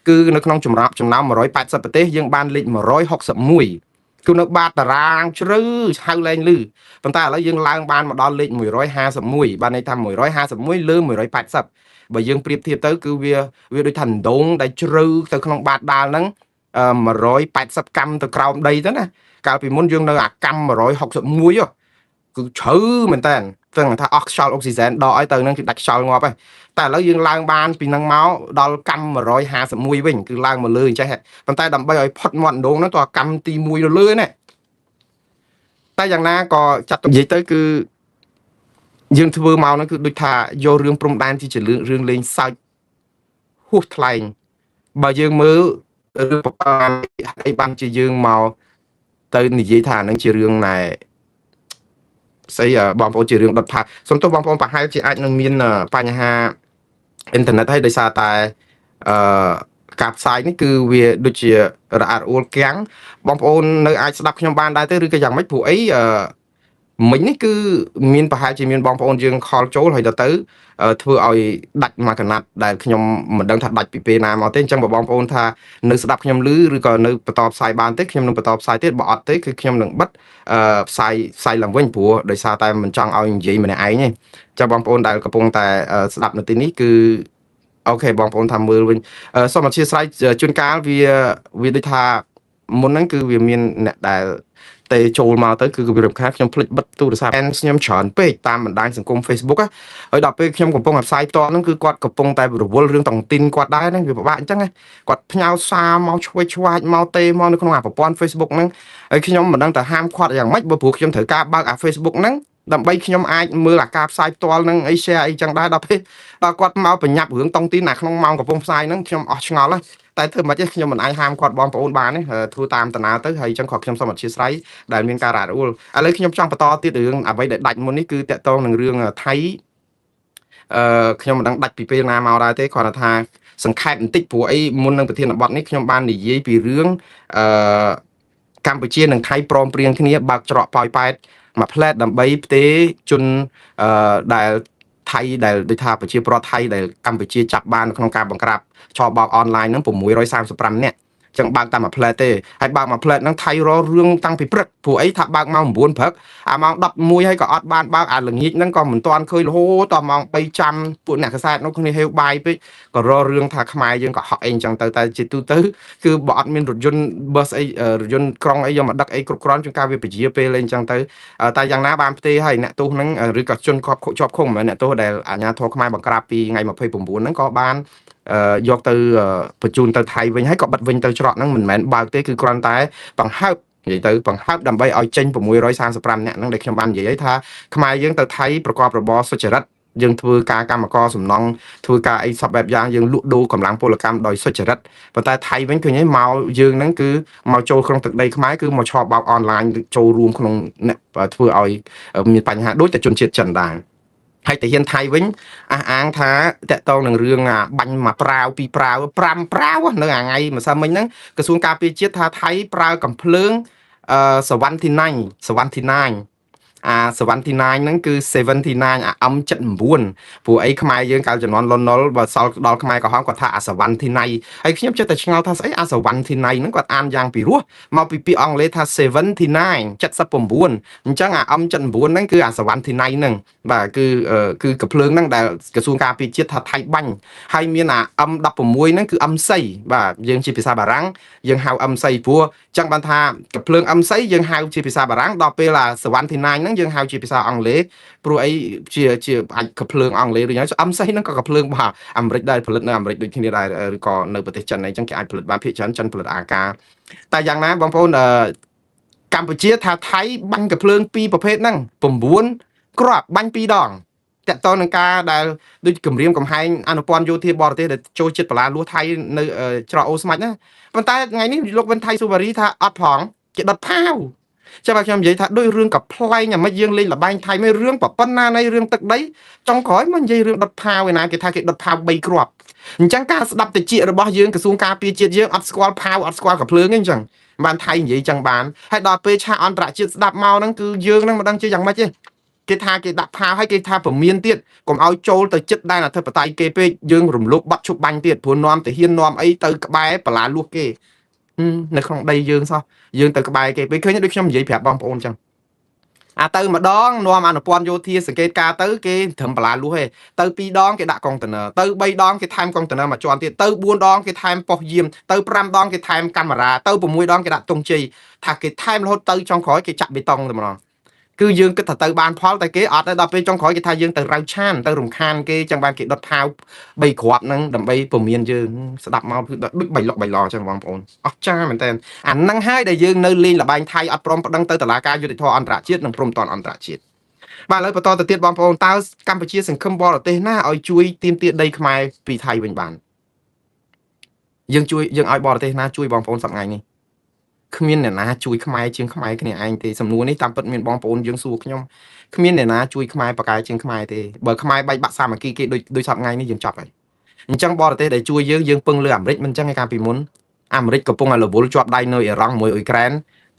គឺនៅក្នុងចំណោម180ប្រទេសយើងបានលេខ161គឺនៅបាតតារាងជ្រៅហៅលែងលឺប៉ុន្តែឥឡូវយើងឡើងបានមកដល់លេខ151បានន័យថា151លើ180បើយើងប្រៀបធៀបទៅគឺវាដូចថាដងដែលជ្រៅទៅក្នុងបាតដាលហ្នឹង180កម្មទៅក្រោមដីទៅណាកាលពីមុនយើងនៅអាកម្ម161គឺជ្រៅមែនតើទាំងថាអស់ខ្យល់អុកស៊ីសែនដកឲ្យទៅនឹងគឺដាច់ខ្យល់ងាប់ហើយតែឥឡូវយើងឡើងបានពីនឹងមកដល់កម្ម151វិញគឺឡើងមកលើអញ្ចេះប៉ុន្តែដើម្បីឲ្យផុតមាត់ដងហ្នឹងតើកម្មទី1នៅលើណាតែយ៉ាងណាក៏ចាត់ទុកនិយាយទៅគឺយើងធ្វើមកហ្នឹងគឺដូចថាយករឿងព្រំដែនជារឿងលេងសើចហួសថ្លែងបើយើងមើលរឿងប្រព័ន្ធអីបានជាយើងមកទៅនិយាយថាហ្នឹងជារឿងណែស្អីបងប្អូនជារឿងដុតផាសូមទោសបងប្អូនប្រហែលជាអាចនឹងមានបញ្ហាអ៊ីនធឺណិតហើយដោយសារតែការផ្សាយនេះគឺវាដូចជារអាក់រអួលគាំងបងប្អូននៅអាចស្ដាប់ខ្ញុំបានដែរទេឬក៏យ៉ាងម៉េចព្រោះអីមិញនេះគឺមានប្រហែលជាមានបងប្អូនយើងខលចូលហើយទៅធ្វើឲ្យដាច់មកកណាត់ដែលខ្ញុំមិនដឹងថាដាច់ពីពេលណាមកទេអញ្ចឹងបងប្អូនថានៅស្ដាប់ខ្ញុំឮឬក៏នៅបន្តផ្សាយបានទេខ្ញុំនឹងបន្តផ្សាយទៀតបើអត់ទេគឺខ្ញុំនឹងបិទផ្សាយឡើងវិញព្រោះដោយសារតែមិនចង់ឲ្យនិយាយម្នាក់ឯងទេចាបងប្អូនដែលកំពុងតែស្ដាប់នៅទីនេះគឺអូខេបងប្អូនថាមើលវិញសូមអធិស្ឋានជួនកាលវាដូចថាមុនហ្នឹងគឺវាមានអ្នកដែលតែចូលមកទៅគឺវារំខានខ្ញុំភ្លេចបិទទូរស័ព្ទខ្ញុំច្រើនពេកតាមបណ្ដាញសង្គម Facebook ហើយដល់ពេលខ្ញុំកំពុងផ្សាយផ្ទាល់ហ្នឹងគឺគាត់កំពុងតែរវល់រឿងតុងទីនគាត់ដែរហ្នឹងវាពិបាកអញ្ចឹងគាត់ផ្ញើសារមកឆ្វេងឆ្វាយមកទេមកនៅក្នុងអាប្រព័ន្ធ Facebook ហ្នឹងហើយខ្ញុំមិនដឹងថាហាមឃាត់យ៉ាងម៉េចបើព្រោះខ្ញុំត្រូវការបើកអា Facebook ហ្នឹងដើម្បីខ្ញុំអាចមើលអាការផ្សាយផ្ទាល់ហ្នឹងអី share អីចឹងដែរដល់ពេលដល់គាត់មកបញ្ញាប់រឿងតុងទីនក្នុងម៉ោងកំពុងផ្សាយហ្នឹងខ្ញុំអស់ឆ្ងល់ហើយតែធ្វើមិនទេខ្ញុំមិនអាចហាមគាត់បងប្អូនបានទេធ្វើតាមតាណាទៅហើយចឹងគាត់ខ្ញុំសូមអធិស្ឋានដែលមានការរ៉ាត់រអួលឥឡូវខ្ញុំចង់បន្តទៀតរឿងអ្វីដែលដាច់មុននេះគឺតកតងនឹងរឿងថៃខ្ញុំមិនដឹងដាច់ពីពេលណាមកដែរទេគ្រាន់តែថាសង្ខេបបន្តិចព្រោះអីមុននឹងប្រធានបទនេះខ្ញុំបាននិយាយពីរឿងកម្ពុជានិងថៃព្រមព្រៀងគ្នាបើកច្រកប៉ោយប៉ែតមួយផ្លែតដើម្បីផ្ទេរជនដែលថៃដែលដូចថាប្រជាពលរដ្ឋថៃដែលកម្ពុជាចាប់បានក្នុងការបង្ក្រាបឆបោកអនឡាញហ្នឹង635នាក់ចឹងបើកតាមមួយផ្លែតទេហើយបើកមួយផ្លែតហ្នឹងថៃរករឿងតាំងពីព្រឹកព្រោះអីថាបើកម៉ោង9ព្រឹកអាម៉ោង11ហើយក៏អត់បានបើកអាល្ងាចហ្នឹងក៏មិនទាន់ឃើញរហូតដល់ម៉ោង3ចាំពួកអ្នកកសែតនោះគ្នាហេវបាយពេកក៏រករឿងថាខ្មែរយើងក៏ហក់អីចឹងទៅតែជាទូទៅគឺបើអត់មានរថយន្ត bus អីរថយន្តក្រុងអីយកមកដឹកអីគ្រប់គ្រាន់ជួនកាលវាពជាពេលអីចឹងទៅតែយ៉ាងណាបានផ្ទេរហើយអ្នកទោសហ្នឹងឬក៏ជនជាប់ឃុំមិនមែនអ្នកទោសដែលអាជ្ញាធរខ្មែរបង្ក្រាបពីថ្ងៃ29ហ្នឹងក៏បានយកទៅបញ្ជូនទៅថៃវិញហើយក៏បិទវិញទៅច្រកហ្នឹងមិនមែនបើកទេគឺគ្រាន់តែបង្ហើបនិយាយទៅបង្ហើបដើម្បីឲ្យចេញ635នាក់ហ្នឹងដែលខ្ញុំបាននិយាយថាខ្មែរយើងទៅថៃប្រកបរបរសុចរិតយើងធ្វើការកម្មករសំណង់ធ្វើការអីសពបែបយ៉ាងយើងលក់ដូរកម្លាំងពលកម្មដោយសុចរិតប៉ុន្តែថៃវិញឃើញហើយមកយើងហ្នឹងគឺមកចូលក្នុងទឹកដីខ្មែរគឺមកឆបបោកអនឡាញចូលរួមក្នុងអ្នកធ្វើឲ្យមានបញ្ហាដូចតែជនជាតិចិនដែរហើយតាហ៊ានថៃវិញអះអាងថាតកតងនឹងរឿងបាញ់មកប្រាវពីរប្រាវ5ប្រាវនៅអាថ្ងៃម្សិលមិញហ្នឹងក្រសួងការពារជាតិថាថៃប្រើកំភ្លើងសវណ្ណធីណាញ់សវណ្ណធីណាញ់សវណ្ណធីណាញ់ហ្នឹងគឺ79 M79 ព្រោះអីខ្មែរយើងកាលជំនាន់លន់នល់បើសល់ដល់ខ្មែរក្រហមគាត់ថាសវណ្ណធីណៃហើយខ្ញុំចិត្តតែឆ្ងល់ថាស្អីសវណ្ណធីណៃហ្នឹងគាត់អានយ៉ាងពីរោះមកពីពាក្យអង់គ្លេសថា79 79អញ្ចឹងM79ហ្នឹងគឺសវណ្ណធីណៃហ្នឹងបាទគឺកំភ្លើងហ្នឹងដែលក្រសួងការពារជាតិថាថៃបាញ់ហើយមានM16ហ្នឹងគឺ M សីបាទយើងជាភាសាបារាំងយើងហៅ M សីព្រោះចឹងបានថាកំភ្លើង M សីយើងហៅជាភាសាបារាំងដល់ពេលសវណ្ណធីណៃហ្នឹងយើងហៅជាភាសាអង់គ្លេសព្រោះអីជាអាចកំភ្លើងអង់គ្លេសឬយ៉ាង M សីហ្នឹងក៏កំភ្លើងបាទអាមេរិកដែរផលិតនៅអាមេរិកដូចគ្នាដែរឬក៏នៅប្រទេសចិនអីចឹងគេអាចផលិតបានភាគច្រើនចិនផលិតអាការតែយ៉ាងណាបងប្អូនកម្ពុជាថាថៃបាញ់កំភ្លើងពីរប្រភេទហ្នឹង9គ្រាប់បាញ់2ដងតកតនឹងការដែលដូចគម្រាមកំហែងអនុព័ន្ធយោធាបរទេសដែលចូលចិត្តបន្លាលួសថៃនៅច្រកអូស្មាច់ណាប៉ុន្តែថ្ងៃនេះលោកវិនថៃស៊ូវ៉ារីថាអត់ផងគេដុតផាវចាំបើខ្ញុំនិយាយថាដូចរឿងកំ pl ែងអាម៉េចយើងលេងលបែងថៃមិនរឿងប៉ុណ្ណានៃរឿងទឹកដីចុងក្រោយមកនិយាយរឿងដុតផាវឯណាគេថាគេដុតផាវ3គ្រាប់អញ្ចឹងការស្ដាប់តិចរបស់យើងក្រសួងការពារជាតិយើងអត់ស្គាល់ផាវអត់ស្គាល់កំភ្លើងទេអញ្ចឹងបានថៃនិយាយចឹងបានហើយដល់ពេលឆាកអន្តរជាតិស្ដាប់មកហ្នឹងគឺយើងហ្នឹងមិនដឹងជាយ៉ាងម៉េចទេ គេថាគេដាក់ផាវហើយគេថាពមៀនទៀតកុំឲ្យចូលទៅចិត្តដែនអធិបតេយ្យគេពេកយើងរំលោភបាត់ឈប់បាញ់ទៀតព្រោះនាំទៅហ៊ាននាំអីទៅក្បែរបលាលួសគេនៅក្នុងដីយើងសោះយើងទៅក្បែរគេពេលឃើញដូចខ្ញុំនិយាយប្រាប់បងប្អូនអញ្ចឹងទៅម្ដងនាំអនុព័ន្ធយោធាសង្កេតការទៅគេត្រឹមបលាលួសទេទៅ2 ដងគេដាក់កុងតឺន័រទៅ3 ដងគេថែមកុងតឺន័រមួយជាន់ទៀតទៅ4 ដងគេថែមប៉ុស្តិ៍យាមទៅ5 ដងគេថែមកាមេរ៉ាទៅ6 ដងគេដាក់ទង់ជ័យថាគេថែមរហូតទៅចុងក្រោយគេចាក់បេតុងតែម្ដងគឺយើងគិតថាទៅបានផលតែគេអត់ដល់ពេលចុងក្រោយគេថាយើងទៅរៅឆានទៅរំខានគេចឹងបានគេដុតផាវ3 គ្រាប់ហ្នឹងដើម្បីពមៀនយើងស្ដាប់មកដូចបៃលុកបៃឡចឹងបងប្អូនអស្ចារ្យមែនតើអាហ្នឹងហើយដែលយើងនៅលេងលបែងថៃអត់ព្រមប្តឹងទៅតុលាការយុតិធធម៌អន្តរជាតិនិងព្រំតនអន្តរជាតិបាទឥឡូវបន្តទៅទៀតបងប្អូនតើកម្ពុជាសង្ឃឹមបរទេសណាឲ្យជួយទាមទារដីខ្មែរពីថៃវិញបានយើងឲ្យបរទេសណាជួយបងប្អូនសប្តាហ៍ថ្ងៃនេះគ្មានអ្នកណាជួយខ្មែរជាងខ្មែរគ្នាឯងទេសំណួរនេះតាមពិតមានបងប្អូនយើងសួរខ្ញុំគ្មានអ្នកណាជួយខ្មែរបកកាយជាងខ្មែរទេបើខ្មែរបែកបាក់សាមគ្គីគេដូចសប្តាហ៍ថ្ងៃនេះយើងចប់ហើយអញ្ចឹងបរទេសដែលជួយយើងពឹងលើអាមេរិកមិនអញ្ចឹងឯកាលពីមុនអាមេរិកកំពុងតែរវល់ជាប់ដៃនៅអ៊ីរ៉ង់មួយអ៊ុយក្រែន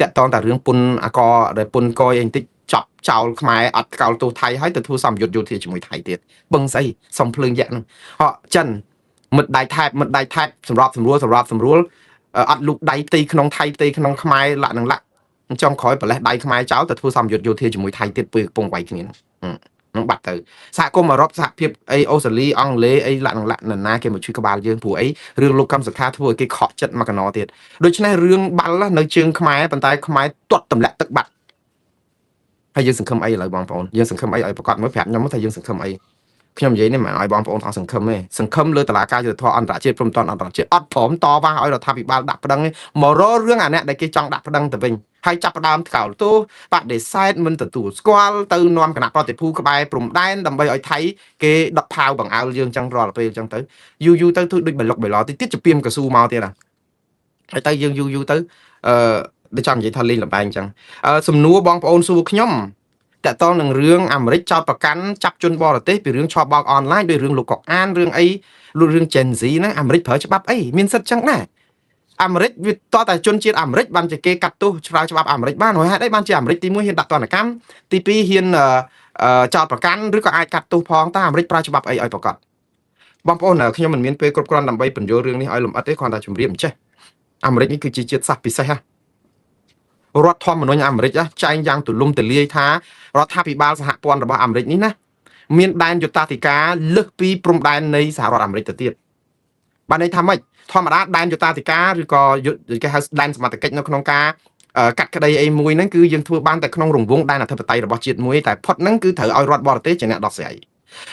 តាក់ទងតែរឿងពុនអាកដែលពុនកយអីបន្តិចចាប់ចោលខ្មែរអត់កោលទោសថៃហើយទៅធ្វើសម្ពយុទ្ធយោធាជាមួយថៃទៀតពឹងស្អីសំភ្លើងយ៉ាក់ហ្នឹងចិនមិត្តដៃថែបសម្រាប់ស្រួលអត់លូកដៃផ្ទៃក្នុងថៃផ្ទៃក្នុងខ្មែរលាក់នឹងលាក់អញ្ចឹងក្រោយប្រលេះដៃខ្មែរចោលទៅធ្វើសម្ពយុទ្ធយោធាជាមួយថៃទៀតពេលកំពុងវាយគ្នានឹងបាត់ទៅសហគមន៍អឺរ៉ុបសហភាពអីអូស្ត្រាលីអង់គ្លេសអីលាក់នឹងលាក់ណាគេមកជួយក្បាលយើងព្រោះអីរឿងលោកកម្មសខាធ្វើឲ្យគេខកចិត្តមកកណោទៀតដូច្នេះរឿងបាល់នៅជើងខ្មែរប៉ុន្តែខ្មែរទាត់ទម្លាក់ទឹកបាត់ហើយយើងសង្ឃឹមអីឥឡូវបងប្អូនយើងសង្ឃឹមអីឲ្យប្រកាសមកប្រាប់ខ្ញុំថាយើងសង្ឃឹមអីខ្ញុំនិយាយនេះមិនឲ្យបងប្អូនអស់សង្ឃឹមទេសង្ឃឹមលើតុលាការយុត្តិធម៌អន្តរជាតិព្រមទាំងអន្តរជាតិអត់ព្រមតវ៉ាឲ្យរដ្ឋាភិបាលដាក់ប្តឹងមករករឿងអាអ្នកដែលគេចង់ដាក់ប្តឹងទៅវិញហើយចាប់ផ្ដើមថ្កោលទោសបដិសេធមិនទទួលស្គាល់ទៅនាំគណៈប្រតិភូក្បែរព្រំដែនដើម្បីឲ្យថៃគេដកផាវបង្អើលយើងចឹងរាល់ពេលចឹងទៅយូរទៅធ្វើដូចបលុកបឡទៀតជពាមកស៊ូមកទៀតហើយទៅយើងយូរទៅដូចចង់និយាយថាលេងលបែងចឹងសំណួរបងប្អូនសួរខ្ញុំតើតើនឹងរឿងអាមេរិកចោតប្រកាន់ចាប់ជនបរទេសពីរឿងឆបបោកអនឡាញដោយរឿងលោកកកអានរឿងអីរឿង Gen Z ហ្នឹងអាមេរិកប្រើច្បាប់អីមានសិទ្ធិចឹងដែរអាមេរិកវាតតែជនជាតិអាមេរិកបានជាគេកាត់ទោសឆ្លើយច្បាប់អាមេរិកបានហើយហេតុអីបានជាអាមេរិកទី1ហ៊ានដាក់ទណ្ឌកម្មទី2ហ៊ានចោតប្រកាន់ឬក៏អាចកាត់ទោសផងតើអាមេរិកប្រើច្បាប់អីឲ្យប្រកាសបងប្អូនខ្ញុំមិនមានពេលគ្រប់គ្រាន់ដើម្បីបញ្យល់រឿងនេះឲ្យលម្អិតទេគ្រាន់តែជម្រាបអញ្ចេះអាមេរិកនេះគឺជាជាតិសាសន៍ពិសេសរដ្ឋធម្មនុញ្ញអាមេរិកចែងយ៉ាងទូលំទូលាយថារដ្ឋាភិបាលសហព័ន្ធរបស់អាមេរិកនេះណាមានដែនយុត្តាធិការលើសពីព្រំដែននៃសហរដ្ឋអាមេរិកទៅទៀតបានន័យថាម៉េចធម្មតាដែនយុត្តាធិការឬក៏គេហៅដែនសមត្ថកិច្ចនៅក្នុងការកាត់ក្តីអីមួយហ្នឹងគឺយើងធ្វើបានតែក្នុងរង្វង់ដែនអធិបតេយ្យរបស់ជាតិមួយតែផុតហ្នឹងគឺត្រូវឲ្យរដ្ឋបរទេសជាអ្នកដោះស្រាយ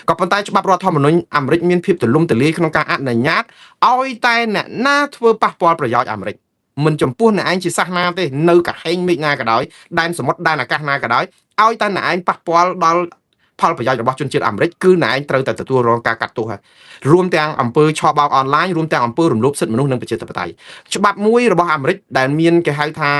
ក៏ប៉ុន្តែច្បាប់រដ្ឋធម្មនុញ្ញអាមេរិកមានភាពទូលំទូលាយក្នុងការអនុញ្ញាតឲ្យតែអ្នកណាធ្វើប៉ះពាល់ប្រយោជន៍អាមេរិកមិនចំពោះអ្នកឯងជាសាសនាទេនៅកាហេងមេឃណាក៏ដោយដែនសមុទ្រដែនអាកាសណាក៏ដោយឲ្យតែអ្នកឯងប៉ះពាល់ដល់ផលប្រយោជន៍របស់ជនជាតិអាមេរិកគឺអ្នកឯងត្រូវតែទទួលរងការកាត់ទោសហើយរួមទាំងអំពើឆបោកអនឡាញរួមទាំងអំពើរំលោភសិទ្ធិមនុស្សនិងប្រជាធិបតេយ្យច្បាប់មួយរបស់អាមេរិកដែលមានគេហៅថា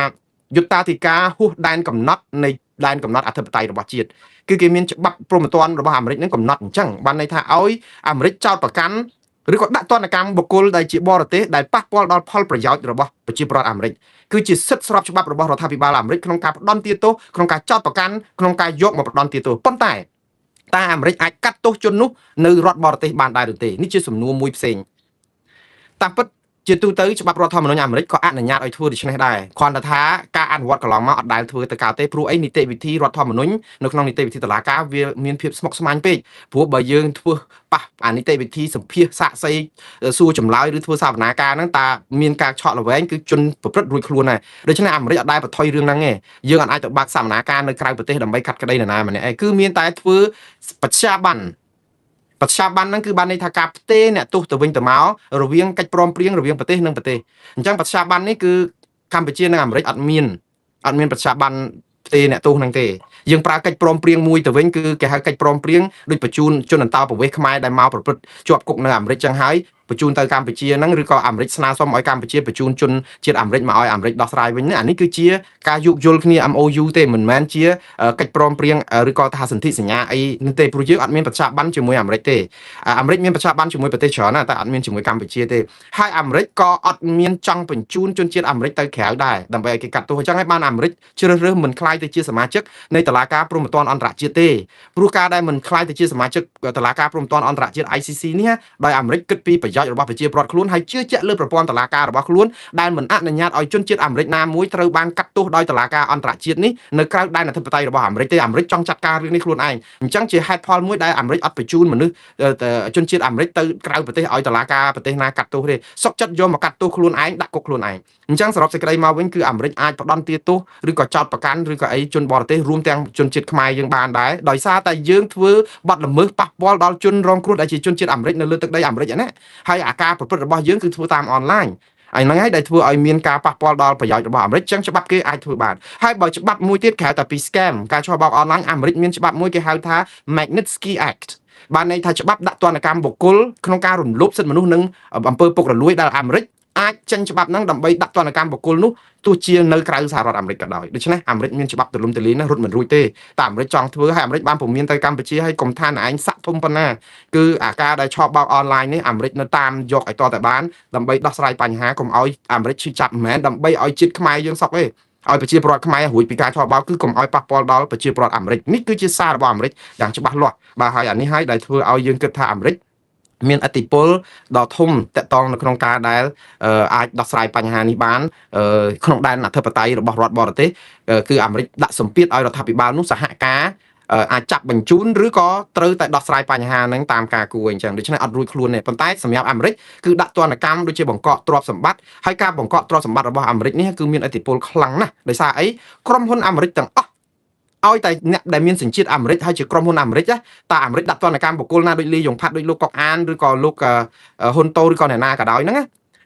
យុត្តាធិការហួសដែនកំណត់នៃដែនកំណត់អធិបតេយ្យរបស់ជាតិគឺគេមានច្បាប់ព្រហ្មទណ្ឌរបស់អាមេរិកនឹងកំណត់អញ្ចឹងបានន័យថាឲ្យអាមេរិកចោទប្រកាន់ឬក៏ដាក់ទណ្ឌកម្មបុគ្គលដែលជាបរទេសដែលប៉ះពាល់ដល់ផលប្រយោជន៍របស់ប្រជាពលរដ្ឋអាមេរិកគឺជាសិទ្ធិស្របច្បាប់របស់រដ្ឋាភិបាលអាមេរិកក្នុងការផ្ដន់ទាទោសក្នុងការចោទប្រកាន់ក្នុងការយកមកផ្ដន់ទាទោសប៉ុន្តែអាមេរិកអាចកាត់ទោសជននោះនៅរដ្ឋបរទេសបានដែរឬទេនេះជាសំណួរមួយផ្សេងតាមពិតជាទូទៅច្បាប់រដ្ឋធម្មនុញ្ញអាមេរិកក៏អនុញ្ញាតឲ្យធ្វើដូច្នេះដែរគ្រាន់តែថាការអនុវត្តកន្លងមកអត់ដែលធ្វើទៅកើតទេព្រោះអីនីតិវិធីរដ្ឋធម្មនុញ្ញនៅក្នុងនីតិវិធីតុលាការវាមានភាពស្មុគស្មាញពេកព្រោះបើយើងធ្វើប៉ះអានីតិវិធីសម្ភាសសាកសីសួរចម្លើយឬធ្វើសវនាការហ្នឹងតើមានការឆក់ល្វែងគឺជនប្រព្រឹត្តរួចខ្លួនដែរដូច្នេះអាមេរិកអត់ដែលបន្ថយរឿងហ្នឹងទេយើងអត់អាចទៅបើកសវនាការនៅក្រៅប្រទេសដើម្បីកាត់ក្តីនរណាម្នាក់ឯងគឺមានតែធ្វើបច្ចាប័នហ្នឹងគឺបានន័យថាការផ្ទេរអ្នកទោសទៅវិញទៅមករវាងកិច្ចព្រមព្រៀងរវាងប្រទេសនិងប្រទេសអញ្ចឹងបច្ចាប័ននេះគឺកម្ពុជានិងអាមេរិកអត់មានបច្ចាប័នផ្ទេរអ្នកទោសហ្នឹងទេយើងប្រើកិច្ចព្រមព្រៀងមួយទៅវិញគឺគេហៅកិច្ចព្រមព្រៀងដូចបញ្ជូនជនអន្តោប្រវេសន៍ខ្មែរដែលមកប្រព្រឹត្តជាប់គុកនៅអាមេរិកចឹងហើយ បញ្ជូនទៅកម្ពុជាហ្នឹងឬក៏អាមេរិកស្នើសុំឲ្យកម្ពុជាបញ្ជូនជនជាតិអាមេរិកមកឲ្យអាមេរិកដោះស្រាយវិញអានេះគឺជាការយោគយល់គ្នា MOU ទេមិនមែនជាកិច្ចព្រមព្រៀងឬក៏ថាសន្ធិសញ្ញាអីនោះទេព្រោះយើងអត់មានប្រតិបត្តិជាមួយអាមេរិកទេអាមេរិកមានប្រតិបត្តិជាមួយប្រទេសច្រើនណាតែអត់មានជាមួយកម្ពុជាទេហើយអាមេរិកក៏អត់មានចង់បញ្ជូនជនជាតិអាមេរិកទៅក្រៅដែរដើម្បីឲ្យគេកាត់ទោសអញ្ចឹងហើយបានអាមេរិកជ្រើសរើសមិនខ្លាយទៅជាសមាជិកនៃតុលាការព្រហ្មទណ្ឌអន្តរជាតិទេព្រោះការដែលមិនខ្លាយទៅជាសមាជិកតុលាការព្រហ្មទណ្ឌអន្តរជាតិ ICC នេះដោយអាមេរិកគិតពីប្រយោជន៍របស់ប្រជាពលរដ្ឋខ្លួនហើយជឿជាក់លើប្រព័ន្ធតុលាការរបស់ខ្លួនដែលមិនអនុញ្ញាតឲ្យជនជាតិអាមេរិកណាមួយត្រូវបានកាត់ទោសដោយតុលាការអន្តរជាតិនេះនៅក្រៅដែនអធិបតេយ្យរបស់អាមេរិកទេអាមេរិកចង់ចាត់ការរឿងនេះខ្លួនឯងអញ្ចឹងជាហេតុផលមួយដែលអាមេរិកអត់បញ្ជូនមនុស្សជនជាតិអាមេរិកទៅក្រៅប្រទេសឲ្យតុលាការប្រទេសណាកាត់ទោសទេសុកចិត្តយកមកកាត់ទោសខ្លួនឯងដាក់គុកខ្លួនឯងអញ្ចឹងសរុបសេចក្តីមកវិញគឺអាមេរិកអាចផ្ដន់ទាទោសឬក៏ចោទប្រកាន់ឬក៏អីជនបរទេសរួមទាំងជនជាតិខ្មែរយើងបានដែរដោយសារតែយើងធ្វើបាត់ល្មើសប៉ះពាល់ដល់ជនរងគ្រោះដែលជាជនជាតិអាមេរិកនៅលើទឹកដីអាមេរិកហ្នឹងហើយអាការប្រព្រឹត្តរបស់យើងគឺធ្វើតាមអនឡាញហើយហ្នឹងហើយដែលធ្វើឲ្យមានការប៉ះពាល់ដល់ប្រយោជន៍របស់អាមេរិកចឹងច្បាប់គេអាចធ្វើបានហើយបើច្បាប់មួយទៀតក្រៅតែពី scam ការឆបោកអនឡាញអាមេរិកមានច្បាប់មួយគេហៅថា Magnitsky Act បានន័យថាច្បាប់ដាក់ទណ្ឌកម្មបុគ្គលក្នុងការរំលោភសិទ្ធិមនុស្សនិងអំពើពុករលួយដែលអាមេរិកអាចចេញច្បាប់ហ្នឹងដើម្បីដាក់ទណ្ឌកម្មបុគ្គលនោះទោះជានៅក្រៅសហរដ្ឋអាមេរិកក៏ដោយដូច្នេះអាមេរិកមានច្បាប់ទូលំទូលាយណាស់រត់មិនរួចទេតែអាមេរិកចង់ធ្វើឲ្យអាមេរិកបានពុំមានទៅកម្ពុជាហើយកុំថាឯងសាក់ធំប៉ុណ្ណាគឺអាការដែលឆបបោកអនឡាញនេះអាមេរិកនៅតាមយកឲ្យតតែបានដើម្បីដោះស្រាយបញ្ហាកុំឲ្យអាមេរិកឈឺចាប់មិនមែនដើម្បីឲ្យជាតិខ្មែរយើងសុខទេឲ្យប្រជាពលរដ្ឋខ្មែររួចពីការឆបោកគឺកុំឲ្យប៉ះពាល់ដល់ប្រជាពលរដ្ឋអាមេរិកនេះគឺជាសាររបស់អាមេរិកយ៉ាងច្បាស់លាស់បាទហើយអានេះហើយដែលធ្វើឲ្យយើងគិតថាអាមេរិកមានឥទ្ធិពលដ៏ធំតកតងនៅក្នុងការដែលអាចដោះស្រាយបញ្ហានេះបានក្នុងដែនអធិបតេយ្យរបស់រដ្ឋបរទេសគឺអាមេរិកដាក់សម្ពាធឲ្យរដ្ឋាភិបាលនោះសហការអាចចាប់បញ្ជូនឬក៏ត្រូវតែដោះស្រាយបញ្ហាហ្នឹងតាមការគួរអញ្ចឹងដូច្នេះអត់រួចខ្លួនទេប៉ុន្តែសម្រាប់អាមេរិកគឺដាក់ទណ្ឌកម្មដូចជាបង្កកទ្រព្យសម្បត្តិហើយការបង្កកទ្រព្យសម្បត្តិរបស់អាមេរិកនេះគឺមានឥទ្ធិពលខ្លាំងណាស់ដោយសារអីក្រុមហ៊ុនអាមេរិកទាំងអស់ឲ្យតែអ្នកដែលមានសញ្ជាតិអាមេរិកហើយជាក្រុមហ៊ុនអាមេរិកតើអាមេរិកដាក់ទណ្ឌកម្មបុគ្គលណាដូចលីយ៉ុងផាត់ដូចលោកកុកអានឬក៏លោកហ៊ុនតូឬក៏អ្នកណាក៏ដោយហ្នឹង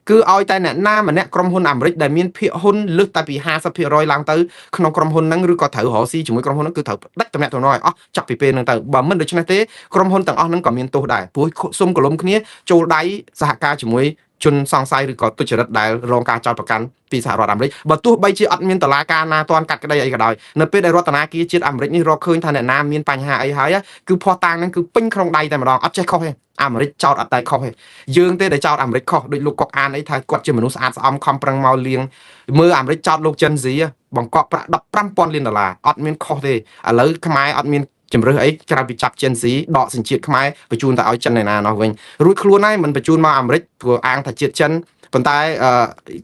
គឺឲ្យតែអ្នកណាម្នាក់ក្រុមហ៊ុនអាមេរិកដែលមានភាគហ៊ុនលើសតែពី 50% ឡើងទៅក្នុងក្រុមហ៊ុនហ្នឹងឬក៏ត្រូវរកស៊ីជាមួយក្រុមហ៊ុនហ្នឹងគឺត្រូវដាច់តំណែងឲ្យអស់ចាប់ពីពេលហ្នឹងទៅបើមិនដូច្នេះទេក្រុមហ៊ុនទាំងអស់ហ្នឹងក៏មានទោសដែរព្រោះសុំកលុំគ្នាចូលដៃសហការជាមួយជនសង្ស័យឬក៏ទុច្ចរិតដែលរងការចោទប្រកាន់ពីសហរដ្ឋអាមេរិកបើទោះបីជាអត់មានតឡាការណាទាន់កាត់ក្តីអីក៏ដោយនៅពេលដែលរដ្ឋាភិបាលជាតិអាមេរិកនេះរកឃើញថាអ្នកណាមានបញ្ហាអីហើយគឺភ័ស្តុតាងហ្នឹងគឺពេញក្នុងដៃតែម្ដងអត់ចេះខុសទេអាមេរិកចោទអត់តែខុសទេយើងទេដែលចោទអាមេរិកខុសដូចលោកកុកអានអីថាគាត់ជាមនុស្សស្អាតស្អំខំប្រឹងមកលៀងមើលអាមេរិកចោទលោកចិនស៊ីបង្កក់ប្រាក់$15,000 លានអត់មានខុសទេឥឡូវខ្មែរអត់មានជំរឿសអីក្រៅពីចាប់ចិនស៊ីដកសញ្ជាតិខ្មែរបញ្ជូនទៅឲ្យចិនឯណានោះវិញរួចខ្លួនហើយមិនបញ្ជូនមកអាមេរិកព្រោះអាងថាជាតិចិនប៉ុន្តែ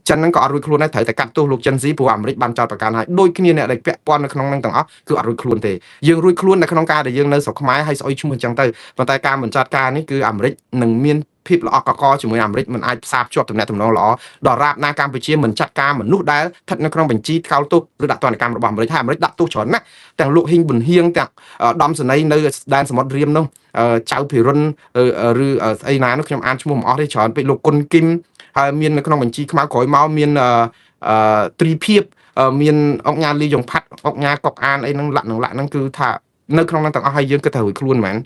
ចិនហ្នឹងក៏អត់រួចខ្លួនដែរត្រូវតែកាត់ទោសលោកចិនស៊ីព្រោះអាមេរិកបានចោទប្រកាន់ហើយដូចគ្នាអ្នកដែលពាក់ព័ន្ធនៅក្នុងហ្នឹងទាំងអស់គឺអត់រួចខ្លួនទេយើងរួចខ្លួននៅក្នុងការដែលយើងនៅស្រុកខ្មែរហើយស្អុយឈ្មោះអញ្ចឹងទៅប៉ុន្តែការបញ្ចត់ការនេះគឺអាមេរិកនឹងមានភាពល្អកកជាមួយអាមេរិកមិនអាចផ្សារភ្ជាប់ទំនាក់ទំនងល្អដល់រាបណាកម្ពុជាមិនចាត់ការមនុស្សដែលស្ថិតនៅក្នុងបញ្ជីថ្កោលទោសឬដាក់ទណ្ឌកម្មរបស់អាមេរិកហើយអាមេរិកដាក់ទោសច្រើនណាស់ទាំងលោកហ៊ីងប៊ុនហៀងទាំងដំសនីនៅដែនសមុទ្ររៀមនោះចៅភិរុនឬស្អីណានោះខ្ញុំអានឈ្មោះមិនអស់ទេច្រើនពេកលោកគុនគីមហើយមាននៅក្នុងបញ្ជីខ្មៅក្រោយមកមានត្រីភិបមានអង្គញាលីយ៉ុងផាត់អង្គញាកុកអានអីហ្នឹងលាក់ហ្នឹងគឺថានៅក្នុងហ្នឹងទាំងអស់ហើយយើងគិតថារួចខ្លួនមែន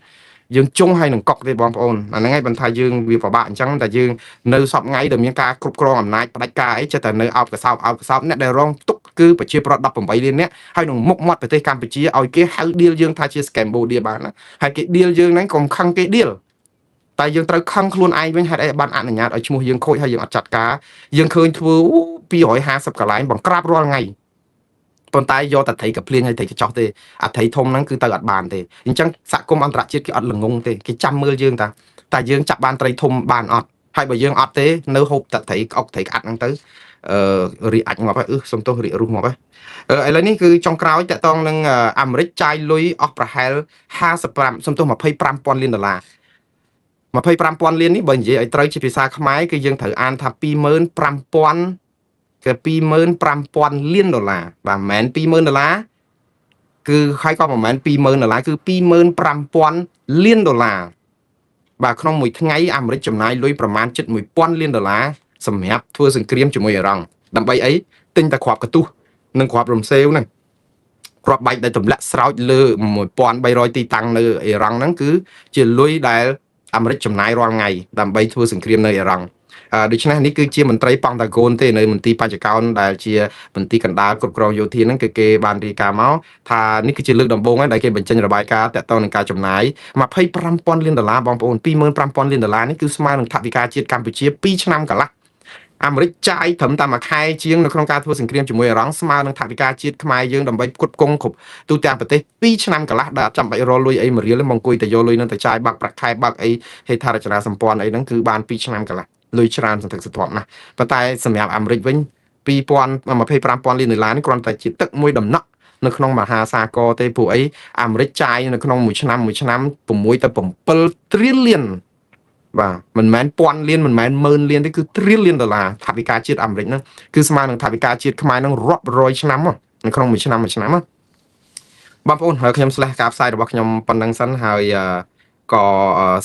យើងចុងហើយនឹងកុកទេបងប្អូនអាហ្នឹងហើយបន្ថែមយើងវាពិបាកអញ្ចឹងតែយើងនៅសពថ្ងៃដែលមានការគ្រប់គ្រងអំណាចផ្ដាច់ការអីចិត្តតែនៅអោបកសោបអ្នកដែលរងទុកគឺប្រជាប្រដ្ឋ18លាននាក់ហើយនឹងមុខមាត់ប្រទេសកម្ពុជាឲ្យគេហៅឌីលយើងថាជា Cambodia បានណាហើយគេឌីលយើងហ្នឹងកុំខឹងគេឌីលតែយើងត្រូវខឹងខ្លួនឯងវិញហេតុអីបានអនុញ្ញាតឲ្យឈ្មោះយើងខូចហើយយើងអត់ចាត់ការយើងឃើញធ្វើ250កន្លែងបង្ក្រាបរាល់ថ្ងៃប៉ុន្តែយកតែត្រីកាភ្លៀងហើយត្រីកញ្ចោះទេអាត្រីធំហ្នឹងគឺទៅអត់បានទេអញ្ចឹងសហគមន៍អន្តរជាតិគេអត់ល្ងងទេគេចាំមើលយើងតែយើងចាប់បានត្រីធំបានអត់ហើយបើយើងអត់ទេនៅហូបតែត្រីក្អុកត្រីក្អាត់ហ្នឹងទៅរីអាចងាប់ហើយសំទោសរីរុះងាប់ហើយឥឡូវនេះគឺចុងក្រោយតកតងនឹងអាមេរិកចាយលុយអស់ប្រហែល55សំទោស$25,000 លាន$25,000 លាននេះបើនិយាយឲ្យត្រូវជាភាសាខ្មែរគឺយើងត្រូវអានថា25,000គឺ$25,000 លានបាទមិនមែន$20,000គឺហើយក៏មិនមែន$20,000គឺ$25,000 លានបាទក្នុងមួយថ្ងៃអាមេរិកចំណាយលុយប្រមាណជិត$1,000 លានសម្រាប់ធ្វើសង្គ្រាមជាមួយអ៊ីរ៉ង់ដើម្បីអីទិញតែគ្រាប់កន្ទុះនិងគ្រាប់រំសេវហ្នឹងគ្រាប់បែកដែលទម្លាក់ស្រោចលើ1300ទីតាំងនៅអ៊ីរ៉ង់ហ្នឹងគឺជាលុយដែល អាមេរិកចំណាយរាល់ថ្ងៃដើម្បីធ្វើសង្គ្រាមនៅអ៊ីរ៉ង់ដូច្នេះនេះគឺជាមន្ត្រីប៉ង់តាហ្គោនទេនៅមន្ទីរបញ្ចកោណដែលជាមន្ទីរកណ្ដាលគ្រប់គ្រងយោធាហ្នឹងគឺគេបានរាយការណ៍មកថានេះគឺជាលើកដំបូងហើយដែលគេបញ្ចេញរបាយការណ៍តាក់ទងនឹងការចំណាយ$25,000 លានបងប្អូន$25,000 លាននេះគឺស្មើនឹងថវិកាជាតិកម្ពុជា2ឆ្នាំកន្លះអាមេរិកចាយត្រឹមតែមួយខែជាងនៅក្នុងការធ្វើសង្គ្រាមជាមួយអ៊ីរ៉ង់ស្មើនឹងថវិកាជាតិខ្មែរយើងដើម្បីផ្គត់ផ្គង់គ្រប់ទូទាំងប្រទេស2ឆ្នាំកន្លះដែលអត់ចាំបាច់រលុយអីមួយរៀលមកអង្គុយតែយកលុយនឹងទៅចាយបាក់ប្រាក់ខែបាក់អីហេដ្ឋារចនាសម្ព័ន្ធអីហ្នឹងគឺបាន2ឆ្នាំកន្លះលុយច្រើនសន្ធឹកសន្ធាប់ណាស់ប៉ុន្តែសម្រាប់អាមេរិកវិញ$25,000 លាននេះគ្រាន់តែជាទឹកមួយដំណក់នៅក្នុងមហាសាគរទេព្រោះអីអាមេរិកចាយនៅក្នុងមួយឆ្នាំ6ទៅ7 trillion បាទមិនមែនពាន់លានមិនមែនម៉ឺនលានទេគឺ trillion ដុល្លារថវិកាជាតិអាមេរិកហ្នឹងគឺស្មើនឹងថវិកាជាតិខ្មែរហ្នឹងរាប់រយឆ្នាំនៅក្នុងមួយឆ្នាំបងប្អូនហើយខ្ញុំស្លេះការផ្សាយរបស់ខ្ញុំប៉ុណ្ណឹងសិនហើយក៏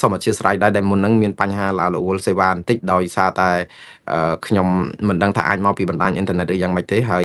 សូមអធិស្ឋានដែរដែលមុនហ្នឹងមានបញ្ហាល្អរអួលសេវាបន្តិចដោយសារតែខ្ញុំមិនដឹងថាអាចមកពីបណ្ដាញអ៊ីនធឺណិតឬយ៉ាងម៉េចទេហើយ